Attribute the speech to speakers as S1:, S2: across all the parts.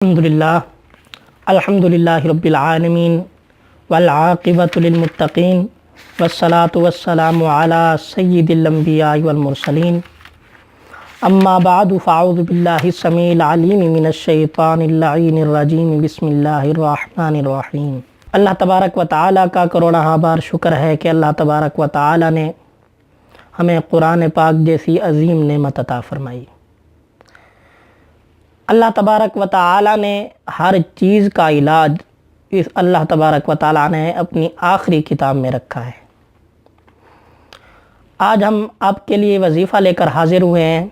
S1: الحمدللہ رب العالمین والعاقبۃ للمتقین والصلاة والسلام علی سید الانبیاء والمرسلین اما بعد فاعوذ باللہ السمیع العلیم من الشیطان اللعین الرجیم بسم اللہ الرحمن الرحیم۔ اللہ تبارک و تعالیٰ کا کروڑہ بار شکر ہے کہ اللہ تبارک و تعالیٰ نے ہمیں قرآن پاک جیسی عظیم نعمت عطا فرمائی۔ اللہ تبارک و تعالیٰ نے ہر چیز کا علاج اس اللہ تبارک و تعالیٰ نے اپنی آخری کتاب میں رکھا ہے۔ آج ہم آپ کے لیے وظیفہ لے کر حاضر ہوئے ہیں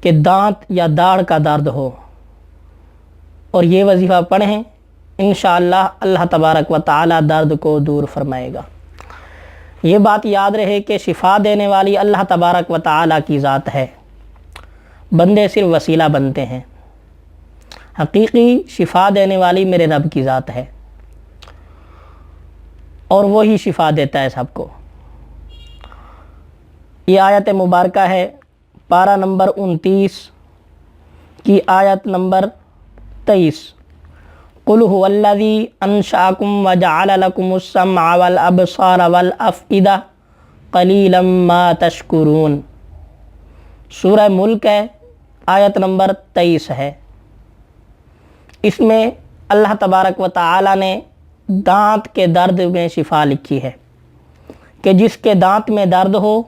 S1: کہ دانت یا داڑھ کا درد ہو اور یہ وظیفہ پڑھیں، انشاءاللہ اللہ تبارک و تعالیٰ درد کو دور فرمائے گا۔ یہ بات یاد رہے کہ شفا دینے والی اللہ تبارک و تعالیٰ کی ذات ہے، بندے صرف وسیلہ بنتے ہیں۔ حقیقی شفا دینے والی میرے رب کی ذات ہے اور وہی شفا دیتا ہے سب کو۔ یہ آیت مبارکہ ہے پارہ نمبر 29 کی آیت نمبر 23۔ قُلْ هُوَ الَّذِي أَنشَأَكُمْ وَجَعَلَ لَكُمُ السَّمْعَ وَالْأَبْصَارَ وَالْأَفْئِدَةَ قَلِيلًا مَا تَشْكُرُونَ۔ سورہ ملک ہے، آیت نمبر 23 ہے۔ اس میں اللہ تبارک و تعالیٰ نے دانت کے درد میں شفا لکھی ہے کہ جس کے دانت میں درد ہو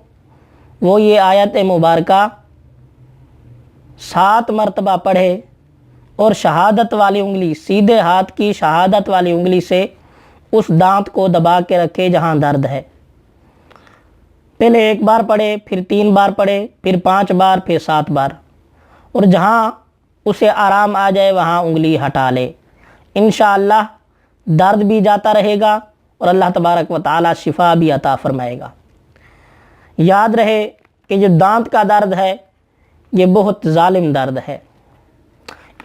S1: وہ یہ آیت مبارکہ 7 مرتبہ پڑھے اور شہادت والی انگلی، سیدھے ہاتھ کی شہادت والی انگلی سے اس دانت کو دبا کے رکھے جہاں درد ہے۔ پہلے 1 بار پڑھے، پھر 3 بار پڑھے، پھر 5 بار، پھر 7 بار، اور جہاں اسے آرام آ جائے وہاں انگلی ہٹا لے۔ انشاءاللہ درد بھی جاتا رہے گا اور اللہ تبارک و تعالیٰ شفا بھی عطا فرمائے گا۔ یاد رہے کہ جو دانت کا درد ہے یہ بہت ظالم درد ہے۔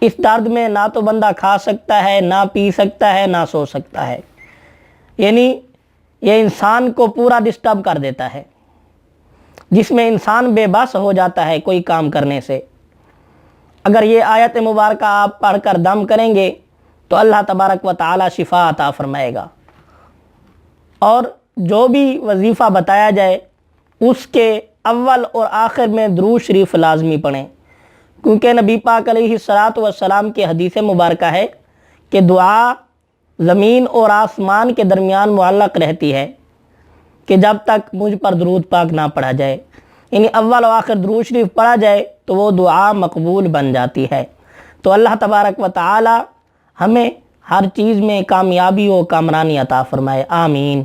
S1: اس درد میں نہ تو بندہ کھا سکتا ہے، نہ پی سکتا ہے، نہ سو سکتا ہے، یعنی یہ انسان کو پورا ڈسٹرب کر دیتا ہے، جس میں انسان بے بس ہو جاتا ہے کوئی کام کرنے سے۔ اگر یہ آیت مبارکہ آپ پڑھ کر دم کریں گے تو اللہ تبارک و تعالیٰ شفا عطا فرمائے گا۔ اور جو بھی وظیفہ بتایا جائے اس کے اول اور آخر میں درود شریف لازمی پڑھیں، کیونکہ نبی پاک علیہ السلام کی حدیث مبارکہ ہے کہ دعا زمین اور آسمان کے درمیان معلق رہتی ہے کہ جب تک مجھ پر درود پاک نہ پڑھا جائے، یعنی اول و آخر درود شریف پڑھا جائے تو وہ دعا مقبول بن جاتی ہے۔ تو اللہ تبارک و تعالی ہمیں ہر چیز میں کامیابی و کامرانی عطا فرمائے، آمین۔